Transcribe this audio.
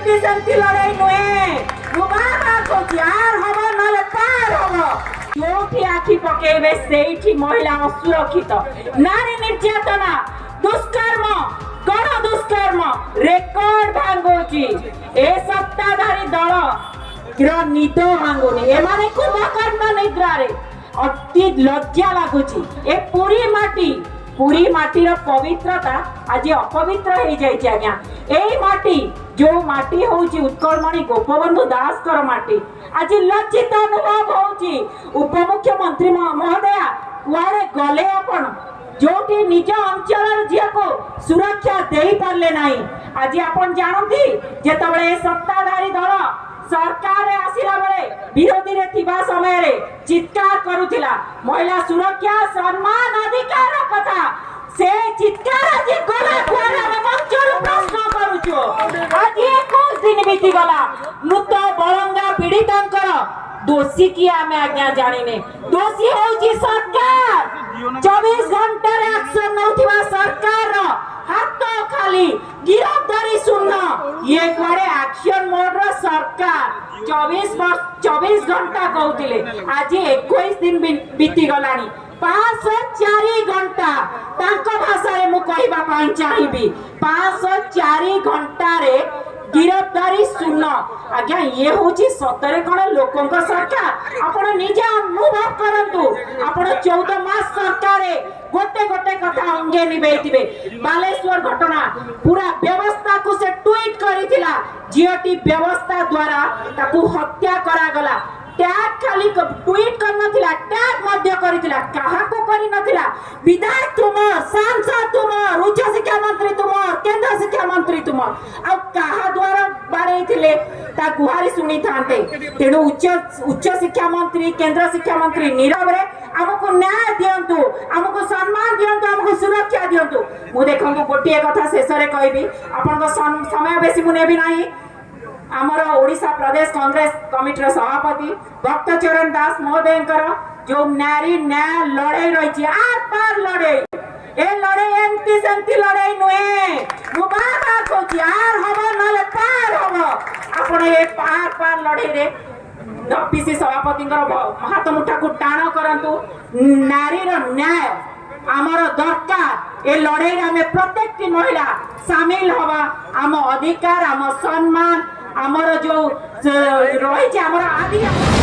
एमती सेमती लड़ाई नुहे मुबारा को यार हवा नले पार हवा जोठी आखि पकेबे सेठी महिला असुरक्षित नारी निर्यातना दुष्कर्म गण दुष्कर्म रेकर्ड भांगुची ए सत्ताधारी दल निद भांगुनी एमाने कुंभकर्ण निद्रा रे अति लज्जा लगुची ए पूरी माटी रो पवित्रता आज अपवित्र हो जाइए आज्ञा एई माटी जो माटी होउची उत्कलमणि गोपबंधु दास कर माटी आज लज्जित अनुभव होउची उपमुख्यमंत्री महोदया कुआडे गले आपण जोटी निज अंचल झिया को सुरक्षा दे पारले नाही आज आपण जानती जेतबळे सत्ताधारी दल सरकार आसिला बेले विरोधी रे थिबा समय रे चित्कार करूथिला महिला सुरक्षा सम्मान अधिकार कथा से चित्कार आज गला कुआरा मंचर प्रश्न करूछो आज 21 दिन बीती गला मृत बळंगा पीड़ितांकर दोषी की आमे आज्ञा जानिने दोषी होउची सरकार 24 घंटा रे एक्शन नउथिबा सरकार रो हाथ खाली गिरफ्तारी सुनना ये कुआडे एक्शन मोड रो सरकार 24 घंटा कहूतिले आज 21 दिन बीती गलानी 504 घंटा तांको भाषा रे मु कहबा पाई चाहिबी 504 घंटा रे गिरफ्तारी सुन आज्ञा ये होची सतरे कोन लोकन का सरकार आपण निजे अनुभव करंतु आपण 14 मास सरकार रे गोटे गोटे कथा अंगे निबेतिबे बालेश्वर घटना पूरा व्यवस्था को से ट्वीट करिथिला जीओटी व्यवस्था द्वारा ताकू हत्या करा गला टैग खाली ट्वीट कर नथिला टैग मध्य करिथिला काहा को करि नथिला विधायक तुम सांसद तुम उच्च शिक्षा मंत्री तुम केंद्र शिक्षा मंत्री तुम आ काहा द्वारा बाड़ेथिले ता गुहारी सुनी थांते तेणु उच्च शिक्षा मंत्री केंद्र शिक्षा मंत्री नीरव रे हमको न्याय दियंतु हमको सम्मान दियंतु हमको सुरक्षा दियंतु मु देखंतु गोटिए कथा शेष रे कहबी आपन समय बेसी मु नेबी नाही आमर ओडिशा प्रदेश कांग्रेस कमिटी सभापति भक्तचरण दास महोदय जो नारी न्याय लड़ाई रही आर पार लड़ाई ए लड़ाई एमती सेमती लड़ाई नुहे मुबारा को यार हवा नले पार हवा आपण ए पार लड़ाई रे डीपीसी सभापति हाथ मुठा को टाण करंतु नारी रो न्याय आमर दरकार ए लड़ाई आम प्रत्येक महिला सामिल हवा आम अधिकार आम सम्मान आमर जो रही आमर आदि